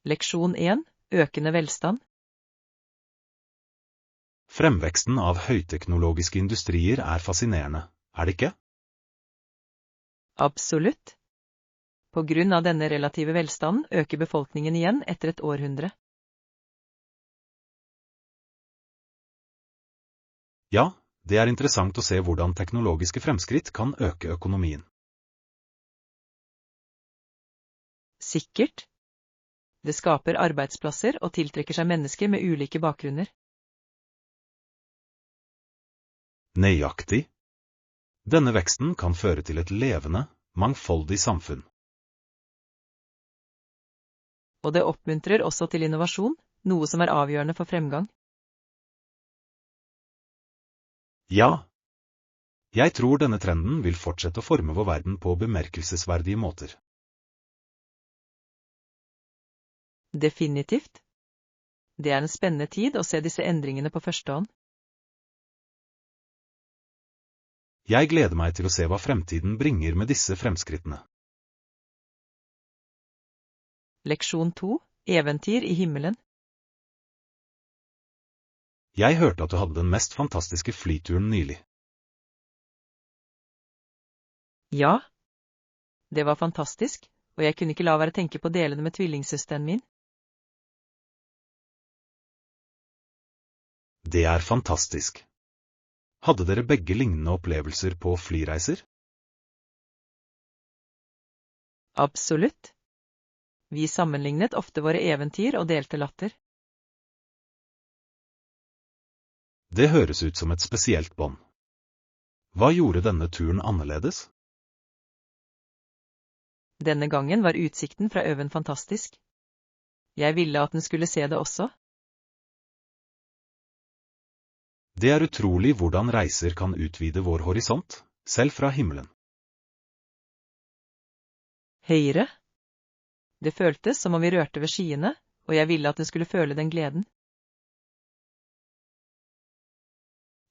Leksjon 1. Økende velstand. Fremveksten av høyteknologiske industrier er fascinerende, er det ikke? Absolutt. På grunn av denne relative velstanden øker befolkningen igjen etter et århundre. Ja, det er interessant å se hvordan teknologiske fremskritt kan øke økonomien. Sikkert. Det skaper arbeidsplasser og tiltrekker seg mennesker med ulike bakgrunner. Nøyaktig. Denne veksten kan føre til et levende, mangfoldig samfunn. Og det oppmuntrer også til innovasjon, noe som er avgjørende for fremgang. Ja. Jeg tror denne trenden vil fortsette å forme vår verden på bemerkelsesverdige måter. Definitivt. Det er en spennende tid å se disse endringene på første hånd. Jeg gleder meg til å se hva fremtiden bringer med disse fremskrittene. Leksjon 2. Eventyr i himmelen. Jeg hørte at du hadde den mest fantastiske flyturen nylig. Ja. Det var fantastisk, og jeg kunne ikke la være å tenke på å dele det med tvillingsøsteren min. Det er fantastisk. Hadde dere begge lignende opplevelser på flyreiser? Absolutt. Vi sammenlignet ofte våre eventyr og delte latter. Det høres ut som et spesielt bånd. Hva gjorde denne turen annerledes? Denne gangen var utsikten fra øven fantastisk. Jeg ville at den skulle se det også. Det er utrolig hvordan reiser kan utvide vår horisont, selv fra himmelen. Høyre. Det føltes som om vi rørte ved skyene, og jeg ville at den skulle føle den gleden.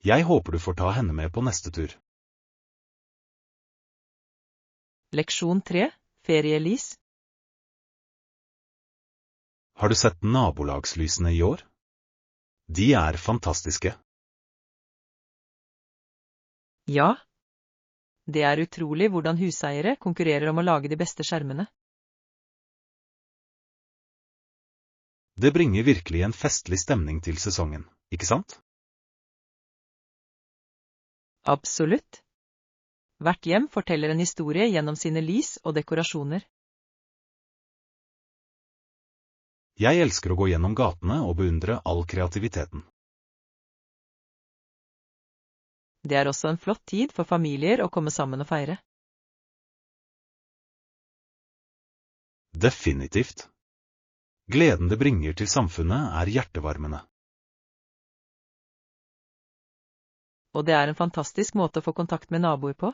Jeg håper du får ta henne med på neste tur. Leksjon 3. Ferielys. Har du sett nabolagslysene i år? De er fantastiske. Ja. Det er utrolig hvordan huseiere konkurrerer om å lage de beste skjermene. Det bringer virkelig en festlig stemning til sesongen, ikke sant? Absolutt. Hvert hjem forteller en historie gjennom sine lys og dekorasjoner. Jeg elsker å gå gjennom gatene og beundre all kreativiteten. Det er også en flott tid for familier å komme sammen og feire. Definitivt. Gleden det bringer til samfunnet er hjertevarmende. Og det er en fantastisk måte å få kontakt med naboer på.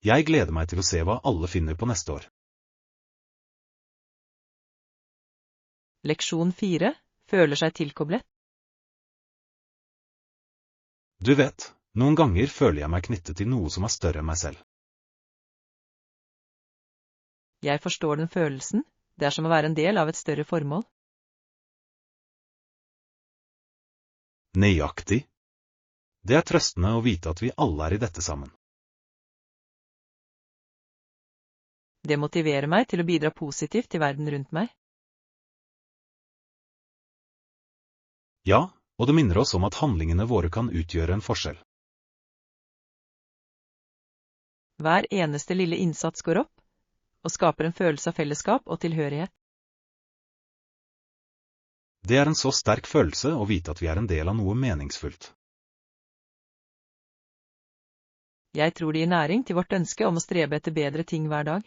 Jeg gleder meg til å se hva alle finner på neste år. Leksjon 4. Føler seg tilkoblet. Du vet, noen ganger føler jeg meg knyttet til noe som er større enn meg selv. Jeg forstår den følelsen. Det er som å være en del av et større formål. Nøyaktig. Det er trøstende å vite at vi alle er i dette sammen. Det motiverer meg til å bidra positivt til verden rundt meg. Ja, og det minner oss om at handlingene våre kan utgjøre en forskjell. Hver eneste lille innsats går opp, og skaper en følelse av fellesskap og tilhørighet. Det er en så sterk følelse å vite at vi er en del av noe meningsfullt. Jeg tror det gir næring til vårt ønske om å strebe etter bedre ting hver dag.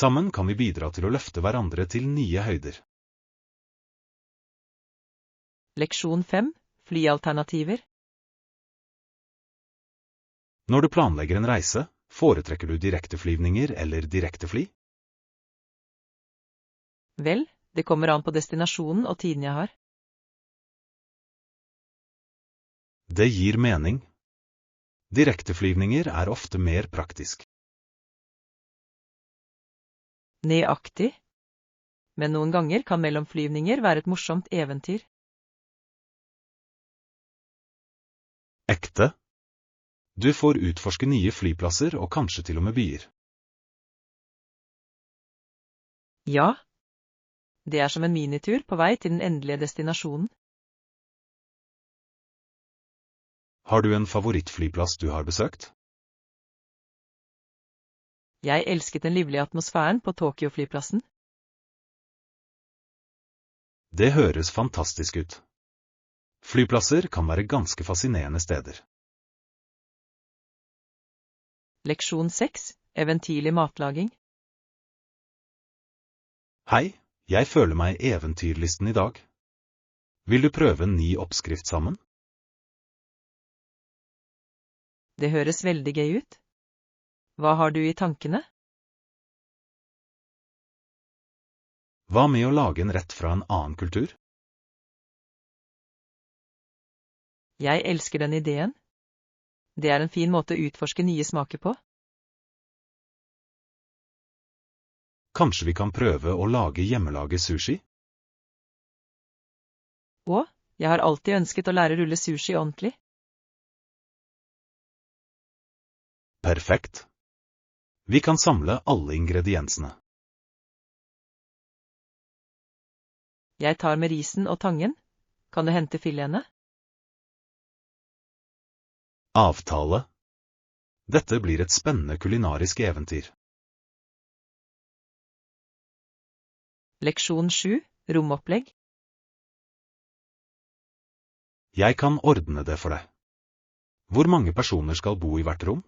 Sammen kan vi bidra til å løfte hverandre til nye høyder. Leksjon 5. Flyalternativer. Når du planlegger en reise, foretrekker du direkteflyvninger eller direktefly? Vel, det kommer an på destinasjonen og tiden jeg har. Det gir mening. Direkteflyvninger er ofte mer praktisk. Nøyaktig. Men noen ganger kan mellomflyvninger være et morsomt eventyr. Ekte. Du får utforske nye flyplasser og kanskje til og med byer. Ja. Det er som en minitur på vei til den endelige destinasjonen. Har du en favorittflyplass du har besøkt? Jeg elsket den livlige atmosfæren på Tokyo-flyplassen. Det høres fantastisk ut. Flyplasser kan være ganske fascinerende steder. Leksjon 6. Eventyrlig matlaging. Hei, jeg føler meg eventyrlysten i dag. Vil du prøve en ny oppskrift sammen? Det høres veldig gøy ut. Hva har du i tankene? Hva med å lage en rett fra en annen kultur? Jeg elsker den ideen. Det er en fin måte å utforske nye smaker på. Kanskje vi kan prøve å lage hjemmelaget sushi? Og jeg har alltid ønsket å lære å rulle sushi ordentlig. Perfekt. Vi kan samle alle ingrediensene. Jeg tar med risen og tangen. Kan du hente filetene? Avtale. Dette blir et spennende kulinarisk eventyr. Leksjon 7. Romopplegg. Jeg kan ordne det for deg. Hvor mange personer skal bo i hvert rom?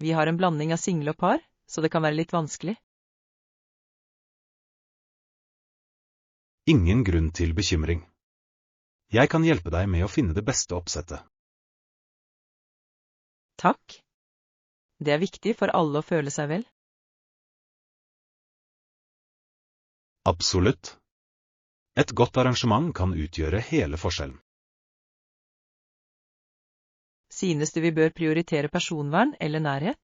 Vi har en blanding av single og par, så det kan være litt vanskelig. Ingen grunn til bekymring. Jeg kan hjelpe deg med å finne det beste oppsettet. Takk. Det er viktig for alle å føle seg vel. Absolutt. Et godt arrangement kan utgjøre hele forskjellen. Synes du vi bør prioritere personvern eller nærhet?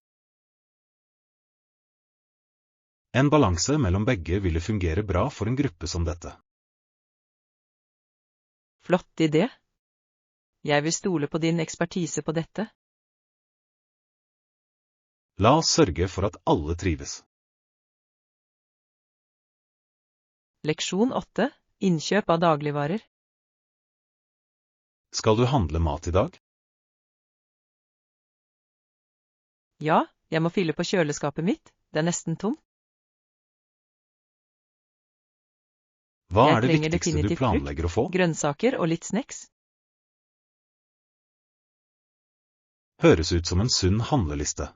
En balanse mellom begge ville fungere bra for en gruppe som dette. Flott idé. Jeg vil stole på din ekspertise på dette. La oss sørge for at alle trives. Leksjon 8. Innkjøp av dagligvarer. Skal du handle mat i dag? Ja, jeg må fylle på kjøleskapet mitt. Det er nesten tomt. Hva Jeg er det trenger viktigste du definitivt planlegger å få? Grønnsaker og litt snacks. Høres ut som en sunn handleliste.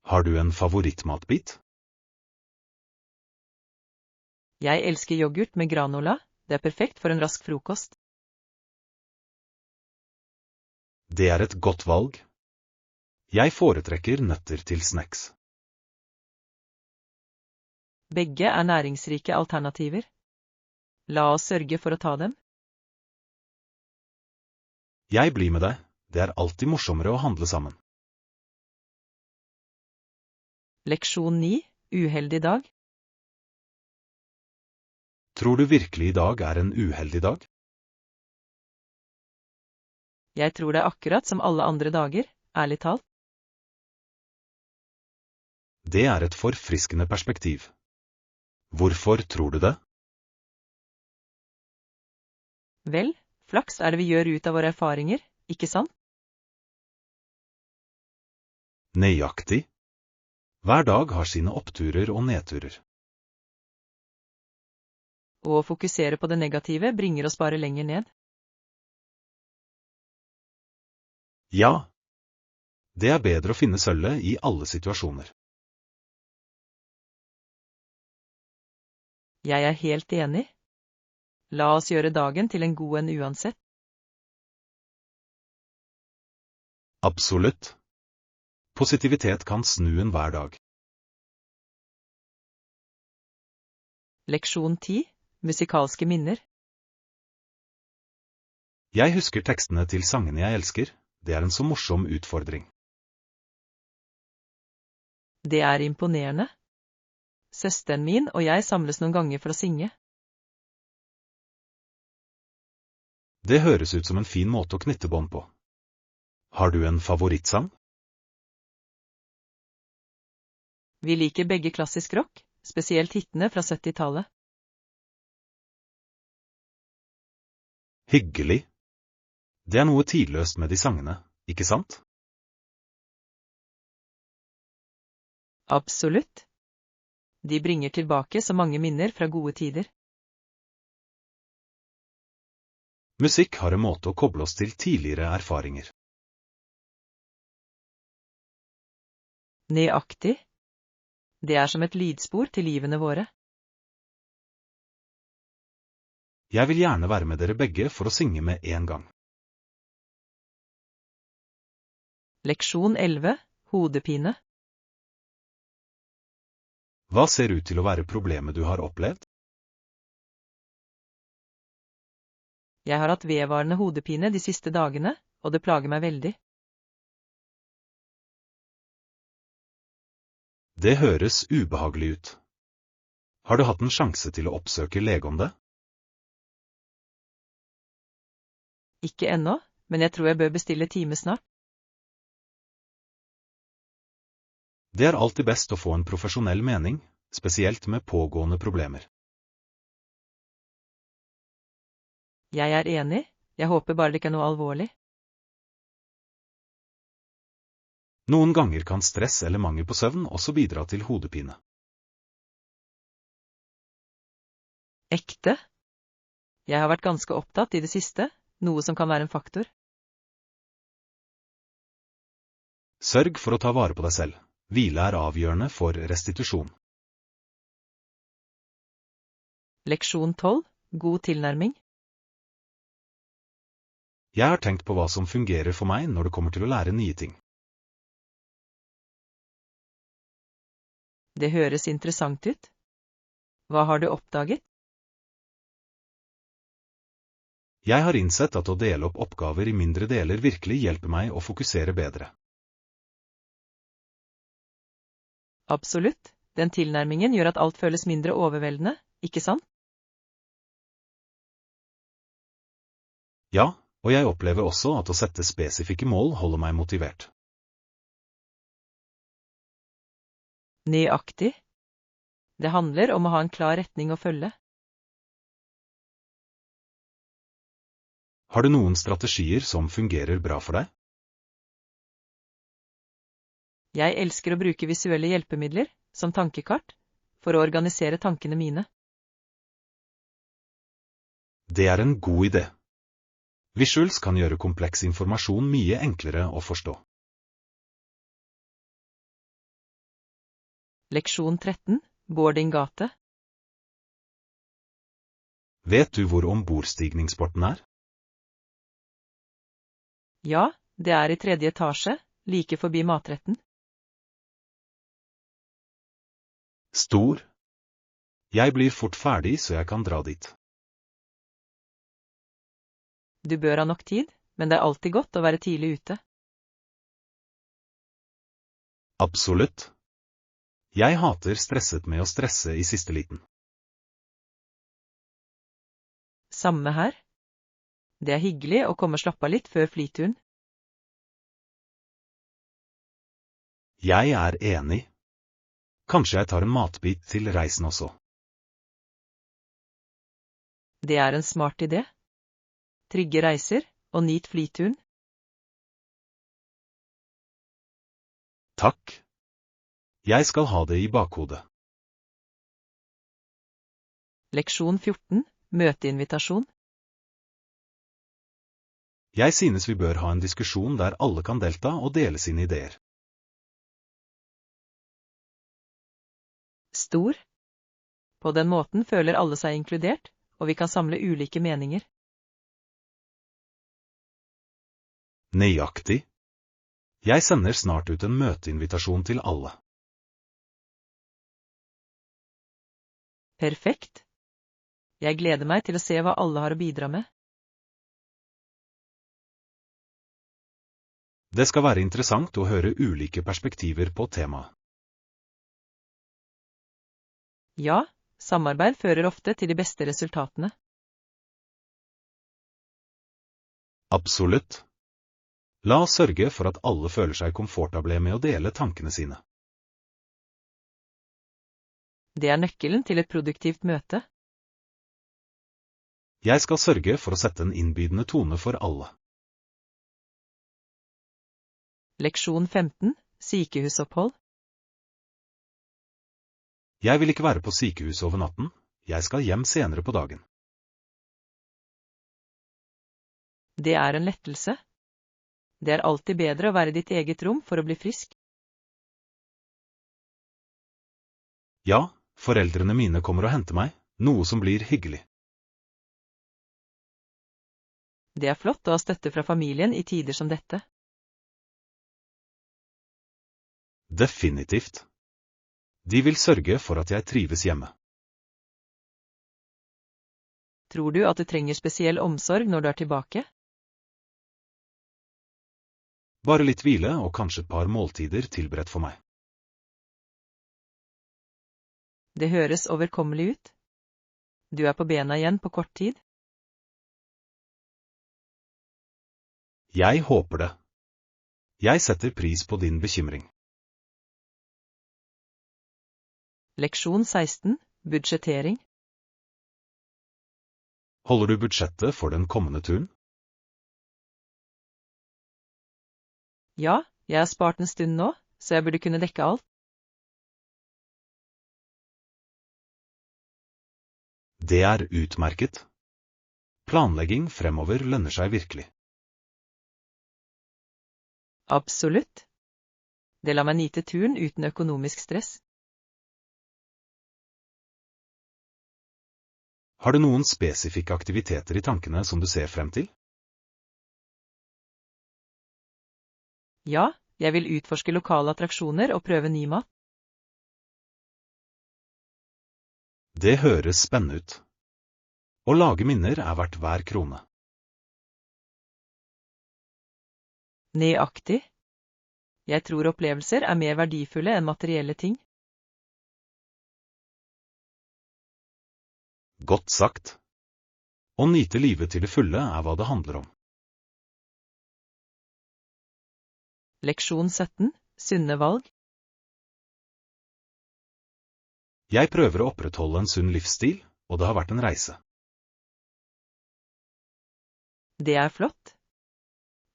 Har du en favorittmatbit? Jeg elsker yoghurt med granola. Det er perfekt for en rask frokost. Det er et godt valg. Jeg foretrekker nøtter til snacks. Begge er næringsrike alternativer. La oss sørge for å ta dem. Jeg blir med deg. Det er alltid morsommere å handle sammen. Leksjon 9. Uheldig dag. Tror du virkelig i dag er en uheldig dag? Jeg tror det er akkurat som alle andre dager, ærlig talt. Det er et forfriskende perspektiv. Hvorfor tror du det? Vel, flaks er det vi gjør ut av våre erfaringer, ikke sant? Nøyaktig. Hver dag har sine oppturer og nedturer. Og å fokusere på det negative bringer oss bare lenger ned. Ja. Det er bedre å finne sølvet i alle situasjoner. Jeg er helt enig. La oss gjøre dagen til en god en uansett. Absolutt. Positivitet kan snu en hver dag. Leksjon 10. Musikalske minner. Jeg husker tekstene til sangene jeg elsker. Det er en så morsom utfordring. Det er imponerende. Søsteren min og jeg samles noen ganger for å synge. Det høres ut som en fin måte å knytte bånd på. Har du en favorittsang? Vi liker begge klassisk rock, spesielt hitene fra 70-tallet. Hyggelig. Det er noe tidløst med de sangene, ikke sant? Absolutt. De bringer tilbake så mange minner fra gode tider. Musikk har en måte å koble oss til tidligere erfaringer. Nøyaktig. Det er som et lydspor til livene våre. Jeg vil gjerne være med dere begge for å synge med en gang. Leksjon 11, hodepine. Hva ser ut til å være problemet du har opplevd? Jeg har hatt vedvarende hodepine de siste dagene, og det plager meg veldig. Det høres ubehagelig ut. Har du hatt en sjanse til å oppsøke lege om det? Ikke ennå, men jeg tror jeg bør bestille time snart. Det er alltid best å få en profesjonell mening, spesielt med pågående problemer. Jeg er enig, jeg håper bare det ikke er noe alvorlig. Noen ganger kan stress eller mangel på søvn også bidra til hodepine. Ekte? Jeg har vært ganske opptatt i det siste, noe som kan være en faktor. Sørg for å ta vare på deg selv. Hvile er avgjørende for restitusjon. Leksjon 12, god tilnærming. Jeg har tenkt på hva som fungerer for meg når det kommer til å lære nye ting. Det høres interessant ut. Hva har du oppdaget? Jeg har innsett at å dele opp oppgaver i mindre deler virkelig hjelper meg å fokusere bedre. Absolutt, den tilnærmingen gjør at alt føles mindre overveldende, ikke sant? Ja, og jeg opplever også at å sette spesifikke mål holder meg motivert. Nøyaktig. Det handler om å ha en klar retning å følge. Har du noen strategier som fungerer bra for deg? Jeg elsker å bruke visuelle hjelpemidler, som tankekart, for å organisere tankene mine. Det er en god idé. Visuals kan gjøre kompleks informasjon mye enklere å forstå. Leksjon 13, boardinggate. Vet du hvor ombordstigningsporten er? Ja, det er i 3. etasje, like forbi matretten. Stor. Jeg blir fort ferdig, så jeg kan dra dit. Du bør ha nok tid, men det er alltid godt å være tidlig ute. Absolutt. Jeg hater stresset med å stresse i siste liten. Samme her. Det er hyggelig å komme og slappe av litt før flyturen. Jeg er enig. Kanskje jeg tar en matbit til reisen også. Det er en smart idé. Trygge reiser, og nyt flyturen. Takk. Jeg skal ha det i bakhodet. Leksjon 14, møteinvitasjon. Jeg synes vi bør ha en diskusjon der alle kan delta og dele sine ideer. Stor. På den måten føler alle seg inkludert, og vi kan samle ulike meninger. Nøyaktig. Jeg sender snart ut en møteinvitasjon til alle. Perfekt. Jeg gleder meg til å se hva alle har å bidra med. Det skal være interessant å høre ulike perspektiver på temaet. Ja, samarbeid fører ofte til de beste resultatene. Absolutt. La oss sørge for at alle føler seg komfortable med å dele tankene sine. Det er nøkkelen til et produktivt møte. Jeg skal sørge for å sette en innbydende tone for alle. Leksjon 15. Sykehusopphold. Jeg vil ikke være på sykehus over natten, jeg skal hjem senere på dagen. Det er en lettelse. Det er alltid bedre å være i ditt eget rom for å bli frisk. Ja, foreldrene mine kommer og henter meg, noe som blir hyggelig. Det er flott å ha støtte fra familien i tider som dette. Definitivt. De vil sørge for at jeg trives hjemme. Tror du at du trenger spesiell omsorg når du er tilbake? Bare litt hvile og kanskje et par måltider tilberedt for meg. Det høres overkommelig ut. Du er på bena igjen på kort tid. Jeg håper det. Jeg setter pris på din bekymring. Leksjon 16. Budsjettering. Holder du budsjettet for den kommende turen? Ja, jeg har spart en stund nå, så jeg burde kunne dekke alt. Det er utmerket. Planlegging fremover lønner seg virkelig. Absolutt. Det lar meg nyte turen uten økonomisk stress. Har du noen spesifikke aktiviteter i tankene som du ser frem til? Ja, jeg vil utforske lokale attraksjoner og prøve ny mat. Det høres spennende ut. Å lage minner er verdt hver krone. Nøyaktig. Jeg tror opplevelser er mer verdifulle enn materielle ting. Godt sagt. Å nyte livet til det fulle er hva det handler om. Leksjon 17. Sunne valg. Jeg prøver å opprettholde en sunn livsstil, og det har vært en reise. Det er flott.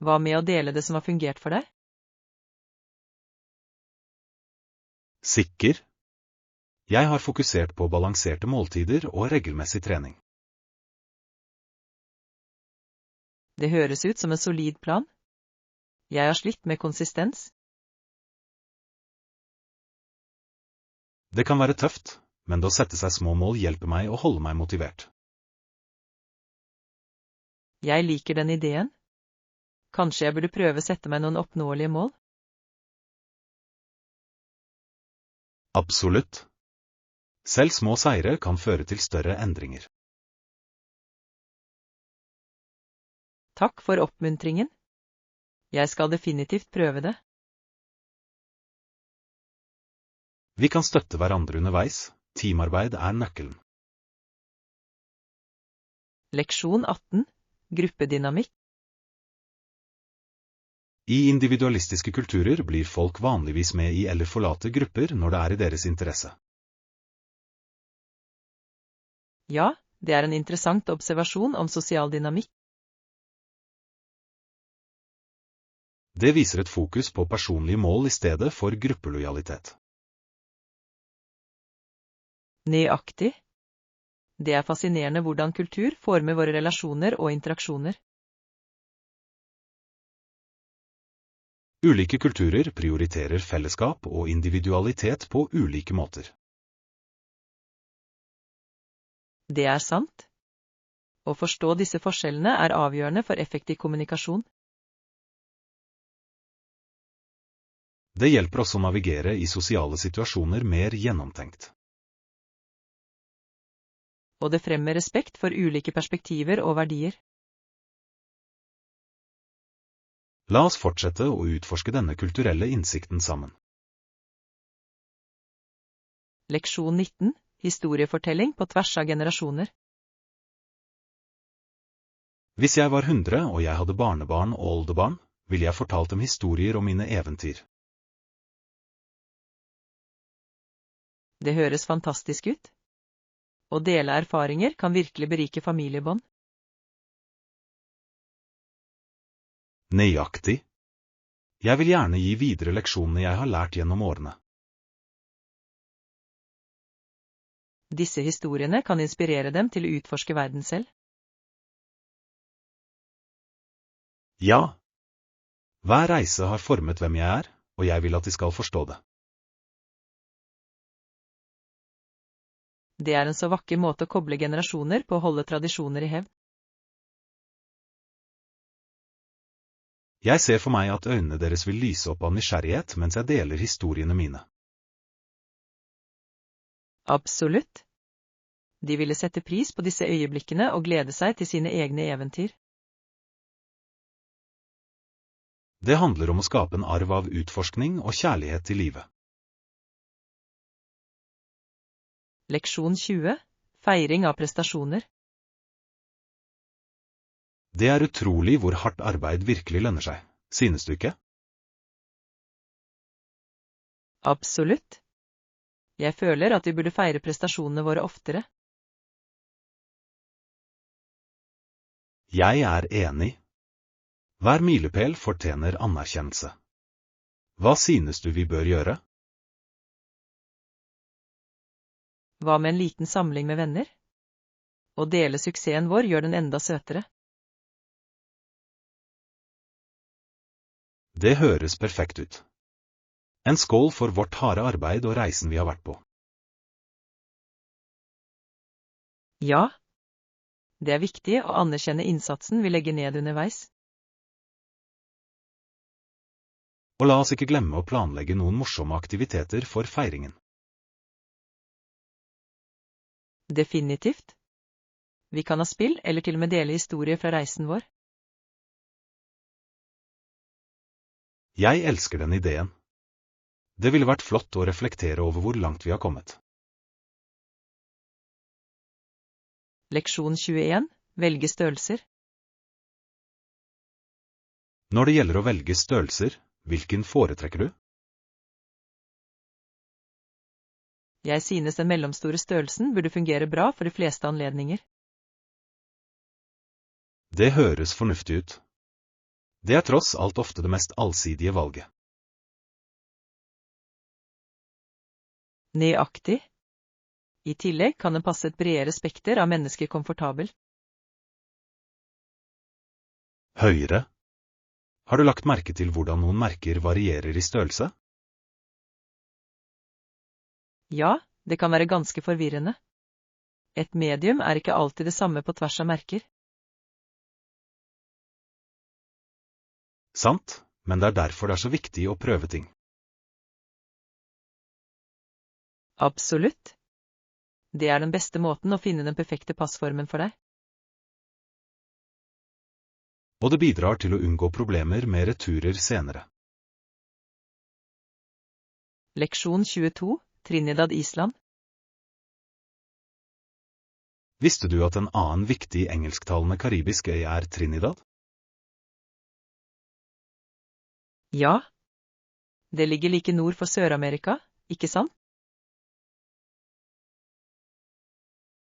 Hva med å dele det som har fungert for deg? Sikker? Jeg har fokusert på balanserte måltider og regelmessig trening. Det høres ut som en solid plan. Jeg har slitt med konsistens. Det kan være tøft, men det å sette seg små mål hjelper meg å holde meg motivert. Jeg liker den ideen. Kanskje jeg burde prøve å sette meg noen oppnåelige mål? Absolutt. Selv små seire kan føre til større endringer. Takk for oppmuntringen. Jeg skal definitivt prøve det. Vi kan støtte hverandre underveis. Teamarbeid er nøkkelen. Leksjon 18. Gruppedynamikk. I individualistiske kulturer blir folk vanligvis med i eller forlater grupper når det er i deres interesse. Ja, det er en interessant observasjon om sosial dynamikk. Det viser et fokus på personlige mål i stedet for gruppelojalitet. Nøyaktig. Det er fascinerende hvordan kultur former våre relasjoner og interaksjoner. Ulike kulturer prioriterer fellesskap og individualitet på ulike måter. Det er sant. Å forstå disse forskjellene er avgjørende for effektiv kommunikasjon. Det hjelper oss å navigere i sosiale situasjoner mer gjennomtenkt. Og det fremmer respekt for ulike perspektiver og verdier. La oss fortsette å utforske denne kulturelle innsikten sammen. Leksjon 19. Historiefortelling på tvers av generasjoner. Hvis jeg var 100 og jeg hadde barnebarn og oldebarn, ville jeg fortalt dem historier om mine eventyr. Det høres fantastisk ut. Å dele erfaringer kan virkelig berike familiebånd. Nøyaktig. Jeg vil gjerne gi videre leksjonene jeg har lært gjennom årene. Disse historiene kan inspirere dem til å utforske verden selv. Ja. Hver reise har formet hvem jeg er, og jeg vil at de skal forstå det. Det er en så vakker måte å koble generasjoner på å holde tradisjoner i hevd. Jeg ser for meg at øynene deres vil lyse opp av nysgjerrighet mens jeg deler historiene mine. Absolutt. De ville sette pris på disse øyeblikkene og glede seg til sine egne eventyr. Det handler om å skape en arv av utforskning og kjærlighet til livet. Leksjon 20. Feiring av prestasjoner. Det er utrolig hvor hardt arbeid virkelig lønner seg, synes du ikke? Absolutt. Jeg føler at vi burde feire prestasjonene våre oftere. Jeg er enig. Hver milepæl fortjener anerkjennelse. Hva synes du vi bør gjøre? Hva med en liten samling med venner? Å dele suksessen vår gjør den enda søtere. Det høres perfekt ut. En skål for vårt harde arbeid og reisen vi har vært på. Ja. Det er viktig å anerkjenne innsatsen vi legger ned underveis. Og la oss ikke glemme å planlegge noen morsomme aktiviteter for feiringen. Definitivt. Vi kan ha spill eller til og med dele historier fra reisen vår. Jeg elsker den ideen. Det ville vært flott å reflektere over hvor langt vi har kommet. Leksjon 21. Velge størrelser. Når det gjelder å velge størrelser, hvilken foretrekker du? Jeg synes den mellomstore størrelsen burde fungere bra for de fleste anledninger. Det høres fornuftig ut. Det er tross alt ofte det mest allsidige valget. Nøyaktig. I tillegg kan den passe et bredere spekter av mennesker komfortabelt. Høyre. Har du lagt merke til hvordan noen merker varierer i størrelse? Ja, det kan være ganske forvirrende. Et medium er ikke alltid det samme på tvers av merker. Sant, men det er derfor det er så viktig å prøve ting. Absolutt. Det er den beste måten å finne den perfekte passformen for deg. Og det bidrar til å unngå problemer med returer senere. Leksjon 22. Trinidad, Island. Visste du at en annen viktig engelsktalende karibisk øy er Trinidad? Ja. Det ligger like nord for Sør-Amerika, ikke sant?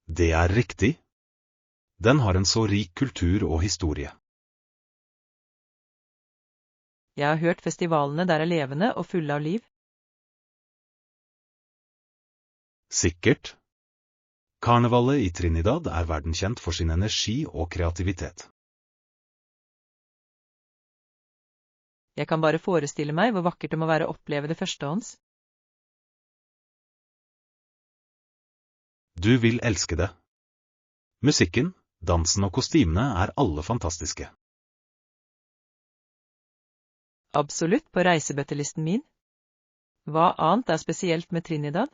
Det er riktig. Den har en så rik kultur og historie. Jeg har hørt festivalene der er levende og fulle av liv. Sikkert. Karnevalet i Trinidad er verdenskjent for sin energi og kreativitet. Jeg kan bare forestille meg hvor vakkert det må være å oppleve det førstehånds. Du vil elske det. Musikken, dansen og kostymene er alle fantastiske. Absolutt på reisebøttelisten min. Hva annet er spesielt med Trinidad?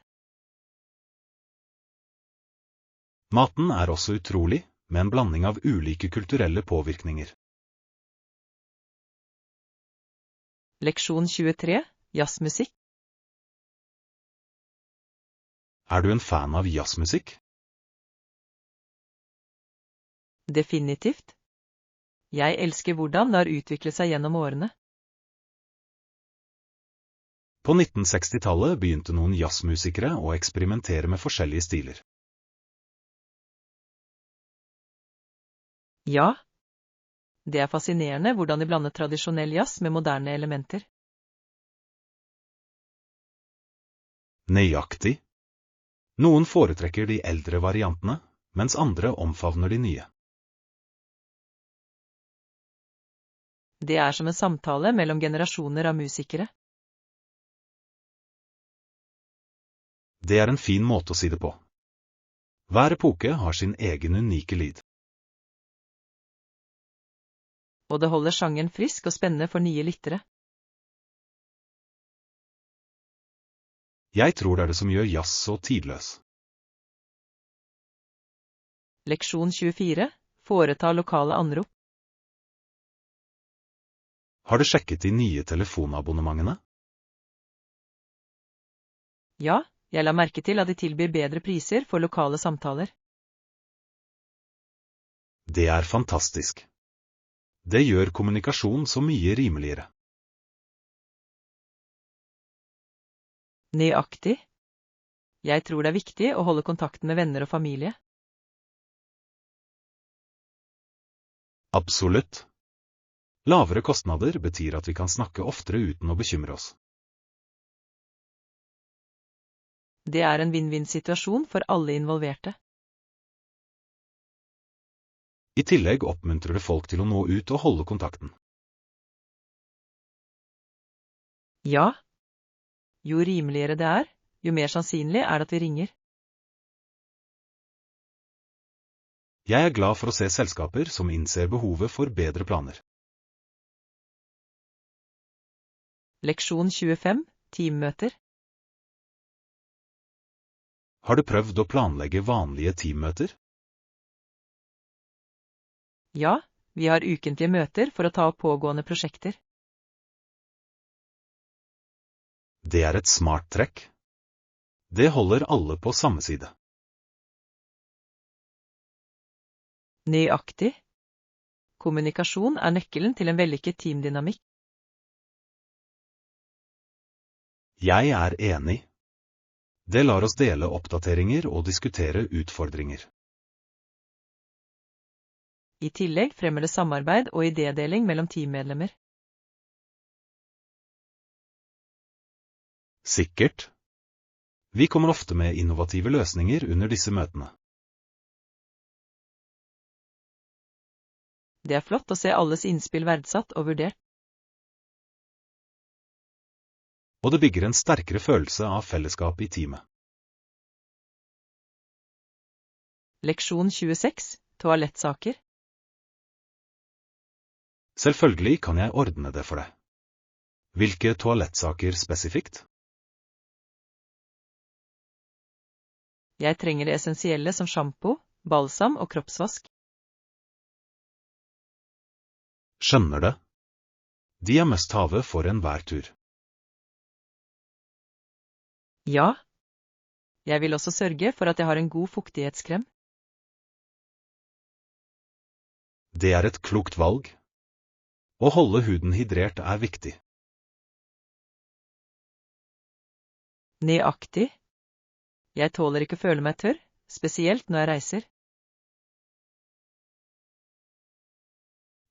Maten er også utrolig, med en blanding av ulike kulturelle påvirkninger. Leksjon 23. Jazzmusikk. Er du en fan av jazzmusikk? Definitivt. Jeg elsker hvordan det har utviklet seg gjennom årene. På 1960-tallet begynte noen jazzmusikere å eksperimentere med forskjellige stiler. Ja. Det er fascinerende hvordan de blander tradisjonell jazz med moderne elementer. Nøyaktig. Noen foretrekker de eldre variantene, mens andre omfavner de nye. Det er som en samtale mellom generasjoner av musikere. Det er en fin måte å si det på. Hver epoke har sin egen unike lyd. Og det holder sjangeren frisk og spennende for nye lyttere. Jeg tror det er det som gjør jazz så tidløs. Leksjon 24. Foreta lokale anrop. Har du sjekket de nye telefonabonnementene? Ja, jeg la merke til at de tilbyr bedre priser for lokale samtaler. Det er fantastisk. Det gjør kommunikasjon så mye rimeligere. Nøyaktig. Jeg tror det er viktig å holde kontakten med venner og familie. Absolutt. Lavere kostnader betyr at vi kan snakke oftere uten å bekymre oss. Det er en vinn-vinn-situasjon for alle involverte. I tillegg oppmuntrer det folk til å nå ut og holde kontakten. Ja. Jo rimeligere det er, jo mer sannsynlig er det at vi ringer. Jeg er glad for å se selskaper som innser behovet for bedre planer. Leksjon 25. Teammøter. Har du prøvd å planlegge vanlige teammøter? Ja, vi har ukentlige møter for å ta opp pågående prosjekter. Det er et smart trekk. Det holder alle på samme side. Nøyaktig. Kommunikasjon er nøkkelen til en vellykket teamdynamikk. Jeg er enig. Det lar oss dele oppdateringer og diskutere utfordringer. I tillegg fremmer det samarbeid og idédeling mellom teammedlemmer. Sikkert. Vi kommer ofte med innovative løsninger under disse møtene. Det er flott å se alles innspill verdsatt og vurdert. Og det bygger en sterkere følelse av fellesskap i teamet. Leksjon 26. Toalettsaker. Selvfølgelig kan jeg ordne det for deg. Hvilke toalettsaker spesifikt? Jeg trenger det essensielle som shampoo, balsam og kroppsvask. Skjønner det. De er must-have for enhver tur. Ja. Jeg vil også sørge for at jeg har en god fuktighetskrem. Det er et klokt valg. Å holde huden hydrert er viktig. Nøyaktig. Jeg tåler ikke å føle meg tørr, spesielt når jeg reiser.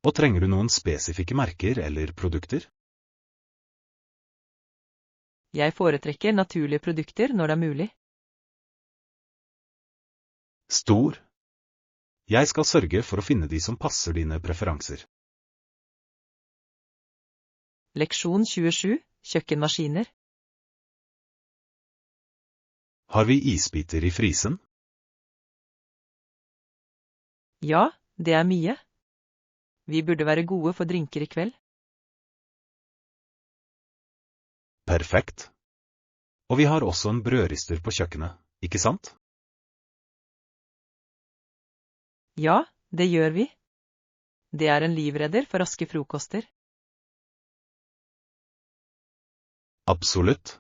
Og trenger du noen spesifikke merker eller produkter? Jeg foretrekker naturlige produkter når det er mulig. Stor. Jeg skal sørge for å finne de som passer dine preferanser. Leksjon 27. Kjøkkenmaskiner. Har vi isbiter i frysen? Ja, det er mye. Vi burde være gode for drinker i kveld. Perfekt. Og vi har også en brødrister på kjøkkenet, ikke sant? Ja, det gjør vi. Det er en livredder for raske frokoster. Absolutt.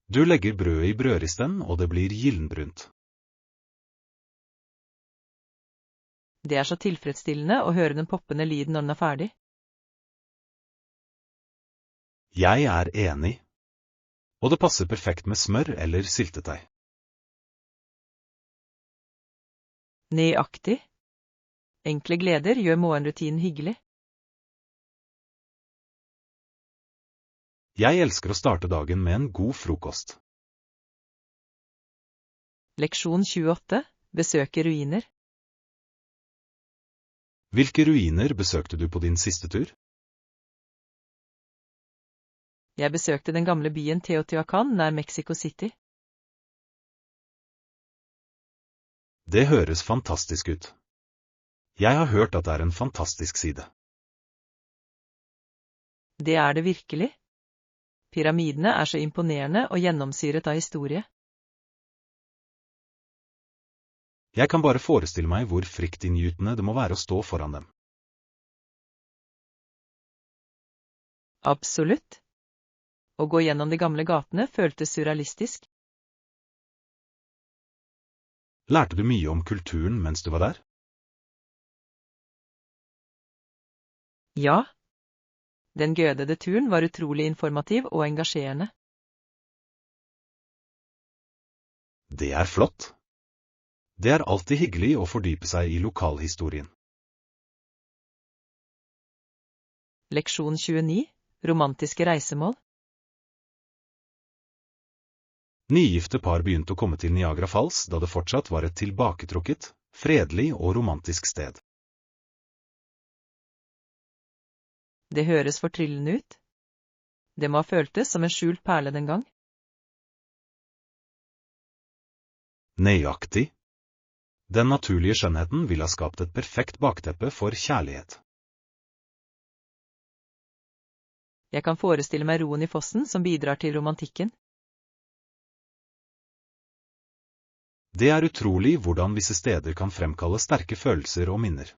Du legger brødet i brødristen, og det blir gyllenbrunt. Det er så tilfredsstillende å høre den poppende lyden når den er ferdig. Jeg er enig. Og det passer perfekt med smør eller syltetøy. Nøyaktig. Enkle gleder gjør morgenrutinen hyggelig. Jeg elsker å starte dagen med en god frokost. Leksjon 28. Besøke ruiner. Hvilke ruiner besøkte du på din siste tur? Jeg besøkte den gamle byen Teotihuacan nær Mexico City. Det høres fantastisk ut. Jeg har hørt at det er en fantastisk side. Det er det virkelig. Pyramidene er så imponerende og gjennomsyret av historie. Jeg kan bare forestille meg hvor fryktinngytende det må være å stå foran dem. Absolutt. Å gå gjennom de gamle gatene føltes surrealistisk. Lærte du mye om kulturen mens du var der? Ja. Den gødede turen var utrolig informativ og engasjerende. Det er flott. Det er alltid hyggelig å fordype seg i lokalhistorien. Leksjon 29. Romantiske reisemål. Nygifte par begynte å komme til Niagara Falls da det fortsatt var et tilbaketrukket, fredelig og romantisk sted. Det høres fortryllende ut. Det må ha føltes som en skjult perle den gang. Nøyaktig. Den naturlige skjønnheten ville ha skapt et perfekt bakteppe for kjærlighet. Jeg kan forestille meg roen i fossen som bidrar til romantikken. Det er utrolig hvordan visse steder kan fremkalle sterke følelser og minner.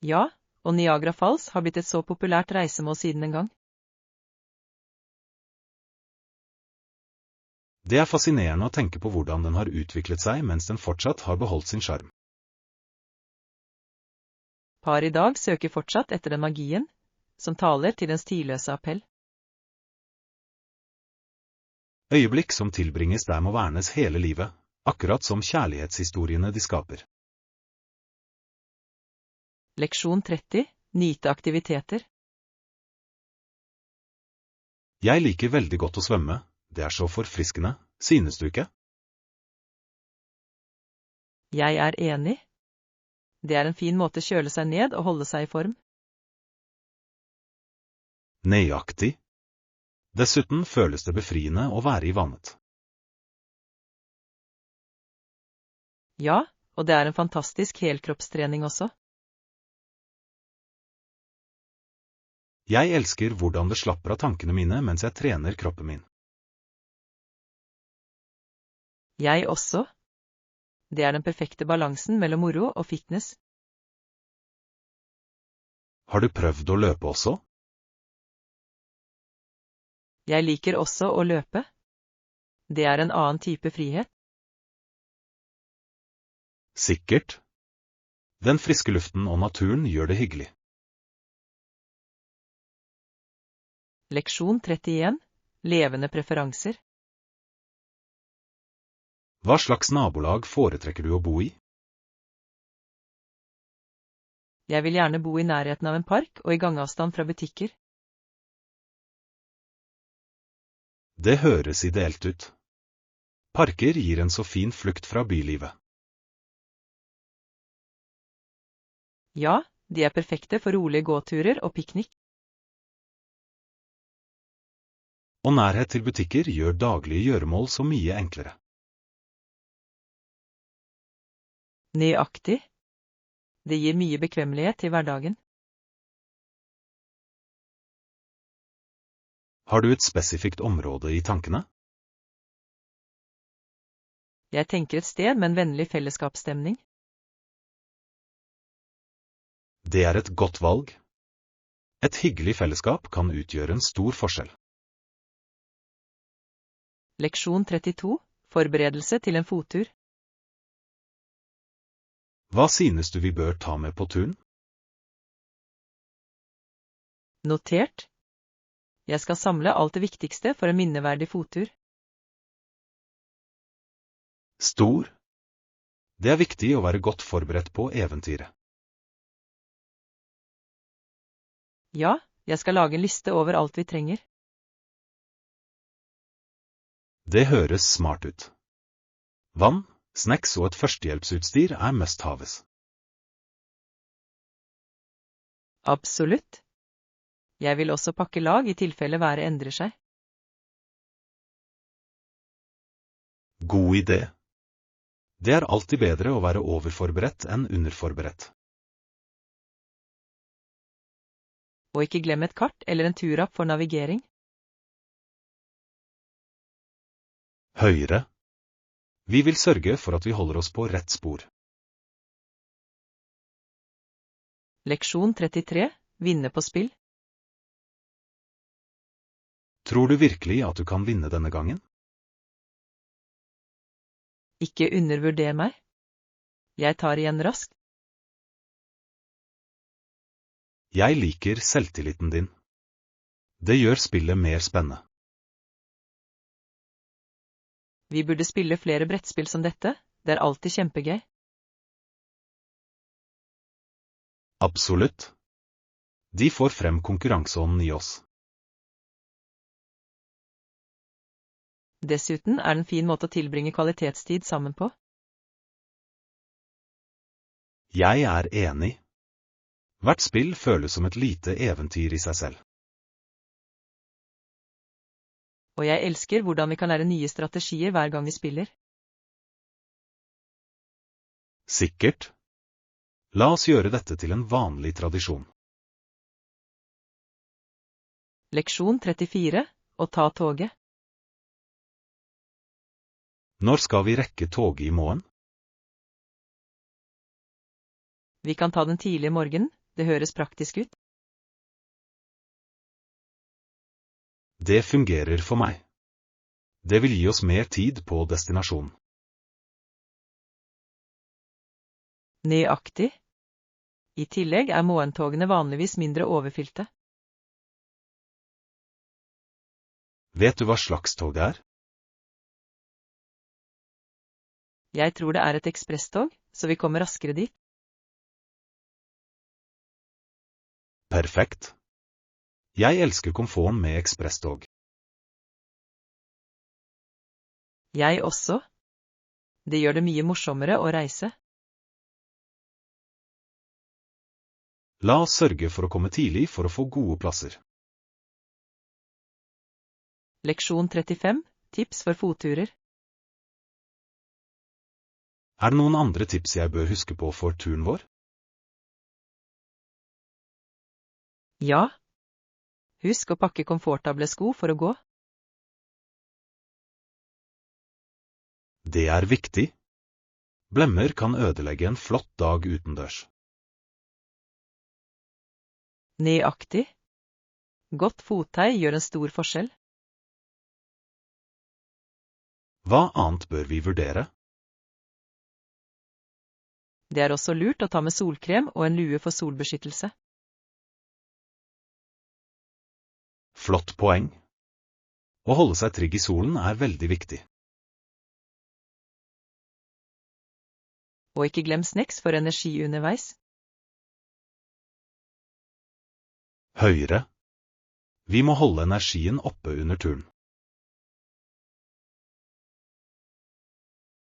Ja, og Niagara Falls har blitt et så populært reisemål siden en gang. Det er fascinerende å tenke på hvordan den har utviklet seg mens den fortsatt har beholdt sin sjarm. Par i dag søker fortsatt etter den magien, som taler til dens tidløse appell. Øyeblikk som tilbringes der må vernes hele livet, akkurat som kjærlighetshistoriene de skaper. Leksjon 30. Nyte aktiviteter. Jeg liker veldig godt å svømme, det er så forfriskende, synes du ikke? Jeg er enig. Det er en fin måte å kjøle seg ned og holde seg i form. Nøyaktig. Dessuten føles det befriende å være i vannet. Ja, og det er en fantastisk helkroppstrening også. Jeg elsker hvordan det slapper av tankene mine mens jeg trener kroppen min. Jeg også. Det er den perfekte balansen mellom moro og fitness. Har du prøvd å løpe også? Jeg liker også å løpe. Det er en annen type frihet. Sikkert. Den friske luften og naturen gjør det hyggelig. Leksjon 31. Levende preferanser. Hva slags nabolag foretrekker du å bo i? Jeg vil gjerne bo i nærheten av en park og i gangavstand fra butikker. Det høres ideelt ut. Parker gir en så fin flukt fra bylivet. Ja, de er perfekte for rolige gåturer og piknik. Og nærhet til butikker gjør daglige gjøremål så mye enklere. Nøyaktig. Det gir mye bekvemmelighet til hverdagen. Har du et spesifikt område i tankene? Jeg tenker et sted med en vennlig fellesskapsstemning. Det er et godt valg. Et hyggelig fellesskap kan utgjøre en stor forskjell. Leksjon 32, forberedelse til en fottur. Hva synes du vi bør ta med på turen? Notert. Jeg skal samle alt det viktigste for en minneverdig fottur. Stor. Det er viktig å være godt forberedt på eventyret. Ja, jeg skal lage en liste over alt vi trenger. Det høres smart ut. Vann, snacks og et førstehjelpsutstyr er must-haves. Absolutt. Jeg vil også pakke lag i tilfelle været endrer seg. God idé. Det er alltid bedre å være overforberedt enn underforberedt. Og ikke glem et kart eller en turapp for navigering. Høyre. Vi vil sørge for at vi holder oss på rett spor. Leksjon 33, vinne på spill. Tror du virkelig at du kan vinne denne gangen? Ikke undervurder meg. Jeg tar igjen raskt. Jeg liker selvtilliten din. Det gjør spillet mer spennende. Vi burde spille flere brettspill som dette, det er alltid kjempegøy. Absolutt. De får frem konkurranseånden i oss. Dessuten er det en fin måte å tilbringe kvalitetstid sammen på. Jeg er enig. Hvert spill føles som et lite eventyr i seg selv. Og jeg elsker hvordan vi kan lære nye strategier hver gang vi spiller. Sikkert. La oss gjøre dette til en vanlig tradisjon. Leksjon 34, å ta toget. Når skal vi rekke toget i morgen? Vi kan ta den tidlige morgenen, det høres praktisk ut. Det fungerer for meg. Det vil gi oss mer tid på destinasjonen. Nøyaktig. I tillegg er morgentogene vanligvis mindre overfylte. Vet du hva slags tog det er? Jeg tror det er et ekspresstog, så vi kommer raskere dit. Perfekt. Jeg elsker komforten med ekspresstog. Jeg også. Det gjør det mye morsommere å reise. La oss sørge for å komme tidlig for å få gode plasser. Leksjon 35, tips for fotturer. Er det noen andre tips jeg bør huske på for turen vår? Ja. Husk å pakke komfortable sko for å gå. Det er viktig. Blemmer kan ødelegge en flott dag utendørs. Nøyaktig. Godt fottøy gjør en stor forskjell. Hva annet bør vi vurdere? Det er også lurt å ta med solkrem og en lue for solbeskyttelse. Flott poeng. Å holde seg trygg i solen er veldig viktig. Og ikke glem snacks for energi underveis. Høyre. Vi må holde energien oppe under turen.